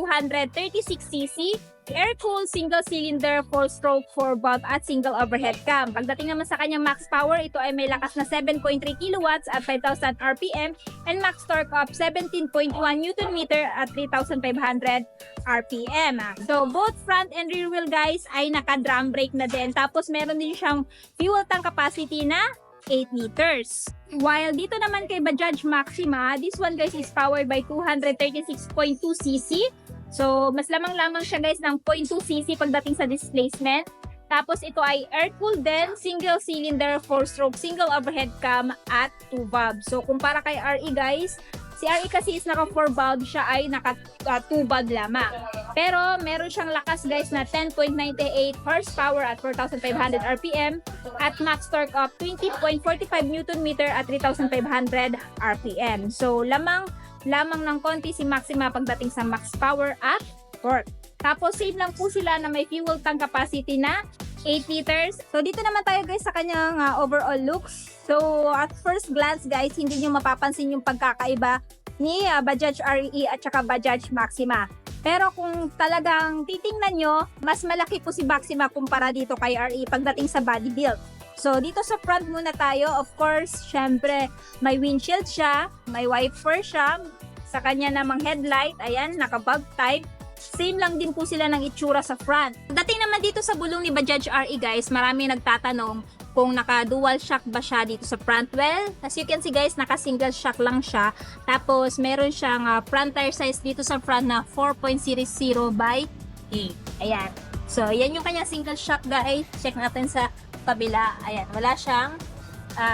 236cc, air-cooled single-cylinder 4-stroke 4-valve at single overhead cam. Pagdating naman sa kanyang max power, ito ay may lakas na 7.3 kilowatts at 5,000 RPM and max torque of 17.1 Nm at 3,500 RPM. So, both front and rear wheel guys ay naka-drum brake na din. Tapos, meron din siyang fuel tank capacity na 8 liters. While dito naman kay Bajaj Maxima, this one guys is powered by 236.2cc. So, mas lamang-lamang siya guys ng 0.2cc pagdating sa displacement. Tapos, ito ay air-cooled din, single-cylinder, 4-stroke, single overhead cam, at 2-valve. So, kumpara kay RE guys, si RE kasi is naka 4-valve, siya ay naka 2-valve lamang. Pero, meron siyang lakas guys na 10.98 horsepower at 4,500 RPM at max torque of 20.45 Nm at 3,500 RPM. So, lamang ng konti si Maxima pagdating sa max power at torque. Tapos, same lang po sila na may fuel tank capacity na 8 liters. So, dito naman tayo guys sa kanyang overall looks. So, at first glance guys, hindi nyo mapapansin yung pagkakaiba ni Bajaj RE at saka Bajaj Maxima. Pero kung talagang titingnan nyo, mas malaki po si Maxima kumpara dito kay RE pagdating sa body build. So, dito sa front muna tayo. Of course, syempre, may windshield siya, may wiper siya, sa kanya namang headlight, ayan, naka-bulb type. Same lang din po sila ng itsura sa front. Dating naman dito sa gulong ni Bajaj RE guys, marami nagtatanong kung naka-dual shock ba siya dito sa front. Well, as you can see guys, naka-single shock lang siya. Tapos, meron siyang front tire size dito sa front na 4.00 by 8. Ayan. So, yan yung kanya single shock guys. Check natin sa kabila. Ayan, wala siyang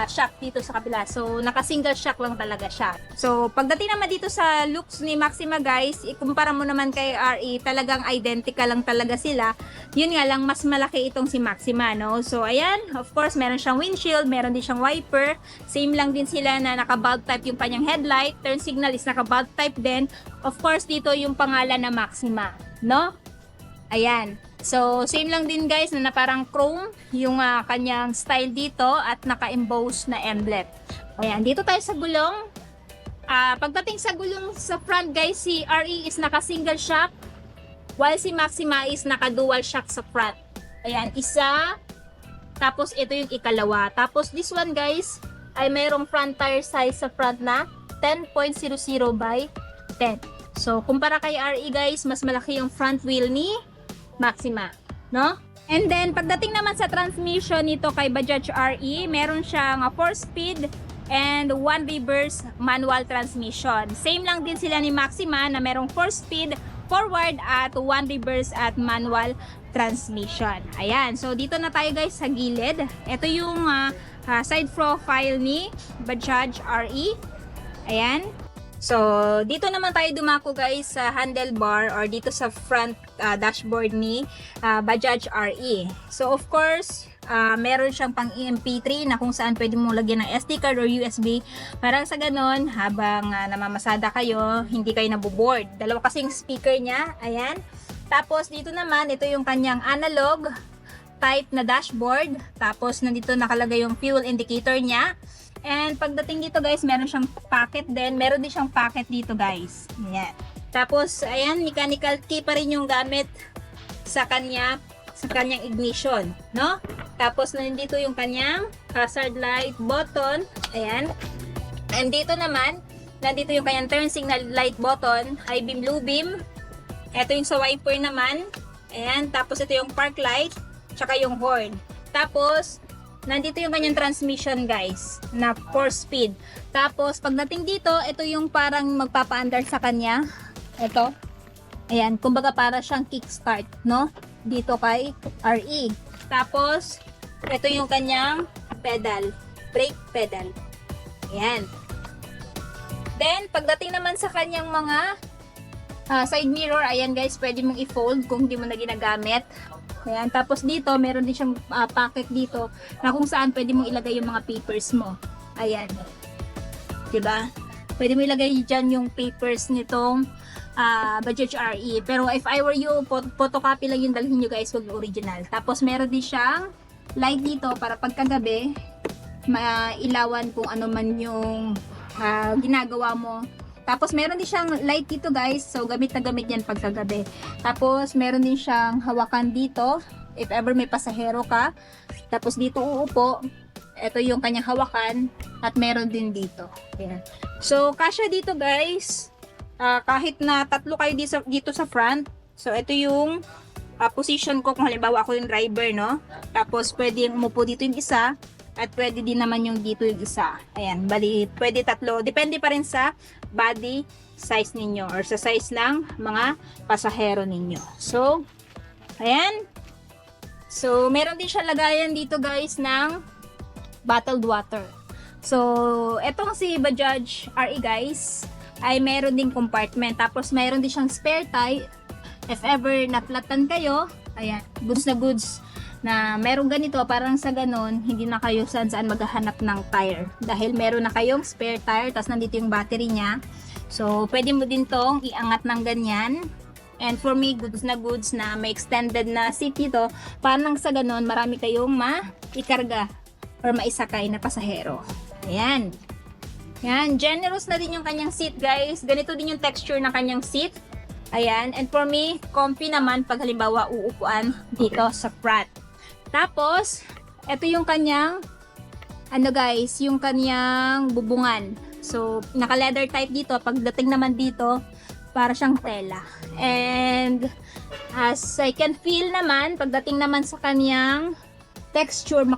shock dito sa kabila. So, naka-single shock lang talaga siya. So, pagdating naman dito sa looks ni Maxima guys, ikumpara mo naman kay RE, talagang identical lang talaga sila. Yun nga lang, mas malaki itong si Maxima, no? So, ayan, of course, meron siyang windshield, meron din siyang wiper. Same lang din sila na naka-bulb type yung kanyang headlight. Turn signal is naka-bulb type din. Of course, dito yung pangalan na Maxima, no? Ayan. So, same lang din guys na parang chrome yung kanyang style dito at naka-emboss na emblem. Ayan, dito tayo sa gulong. Pagdating sa gulong sa front guys, si RE is naka-single shock while si Maxima is naka-dual shock sa front. Ayan, isa. Tapos, ito yung ikalawa. Tapos, this one guys ay mayroong front tire size sa front na 10.00 by 10. So, kumpara kay RE guys, mas malaki yung front wheel ni Maxima, no? And then, pagdating naman sa transmission nito kay Bajaj RE, meron siyang 4-speed and 1 reverse manual transmission. Same lang din sila ni Maxima na merong 4-speed, forward at 1 reverse at manual transmission. Ayan, so dito na tayo guys sa gilid. Ito yung side profile ni Bajaj RE. Ayan. So, dito naman tayo dumako guys sa handlebar or dito sa front dashboard ni Bajaj RE. So, of course, meron siyang pang MP3 na kung saan pwede mong lagyan ng SD card or USB. Para sa ganon, habang namamasada kayo, hindi kayo naboboard. Dalawa kasing speaker niya. Ayan. Tapos, dito naman, ito yung kanyang analog type na dashboard. Tapos, nandito nakalagay yung fuel indicator niya. And pagdating dito guys, meron siyang pocket din. Meron din siyang pocket dito guys. Ayan. Tapos, ayan, mechanical key pa rin yung gamit sa kanyang ignition, no? Tapos, nandito yung kanyang hazard light button. Ayan. And dito naman, nandito yung kanyang turn signal light button, high beam, low beam. Ito yung sa wiper naman. Ayan. Tapos, ito yung park light, tsaka yung horn. Tapos, nandito yung kanyang transmission guys na 4-speed. Tapos pagdating dito, ito yung parang magpapaandar sa kanya. Ito. Ayan, kumbaga para siyang kickstart, no? Dito kay RE. Tapos ito yung kanyang pedal, brake pedal. Ayan. Then pagdating naman sa kanyang mga side mirror, ayan guys, pwede mong i-fold kung hindi mo na ginagamit. Ayan, tapos dito, meron din siyang pocket dito na kung saan pwede mong ilagay yung mga papers mo. Ayan. Diba? Pwede mo ilagay dyan yung papers nitong Bajaj RE. Pero if I were you, photocopy lang yung dalhin nyo guys, huwag yung original. Tapos meron din siyang light dito para pagkagabi, mailawan kung ano man yung ginagawa mo. Tapos meron din siyang light dito guys. So gamit na gamit yan pagkagabi. Tapos meron din siyang hawakan dito. If ever may pasahero ka. Tapos dito uupo. Ito yung kanyang hawakan. At meron din dito. Ayan. So kasya dito guys. Kahit na tatlo kayo dito sa front. So ito yung position ko kung halimbawa ako yung driver, no? Tapos pwede umupo dito yung isa. At pwede din naman yung dito yung isa. Ayan, bali, pwede tatlo. Depende pa rin sa body size ninyo or sa size ng mga pasahero ninyo. So, ayan. So, meron din siya lagayan dito guys ng bottled water. So, etong si Bajaj RE guys, ay meron ding compartment. Tapos, meron din siyang spare tire. If ever naplatan kayo, ayan, goods na goods na merong ganito, parang sa ganon, hindi na kayo saan maghahanap ng tire. Dahil meron na kayong spare tire, tapos nandito yung battery niya. So, pwede mo din tong iangat ng ganyan. And for me, goods na goods na may extended na seat dito, parang sa ganon, marami kayong maikarga or maisakay na pasahero. Ayan. Yan, generous na din yung kanyang seat guys. Ganito din yung texture ng kanyang seat. Ayan, and for me, comfy naman pag halimbawa uupuan dito sa front. Tapos, ito yung kanyang, guys, yung kanyang bubungan. So, naka-leather type dito. Pagdating naman dito, para siyang tela. And, as I can feel naman, pagdating naman sa kanyang texture,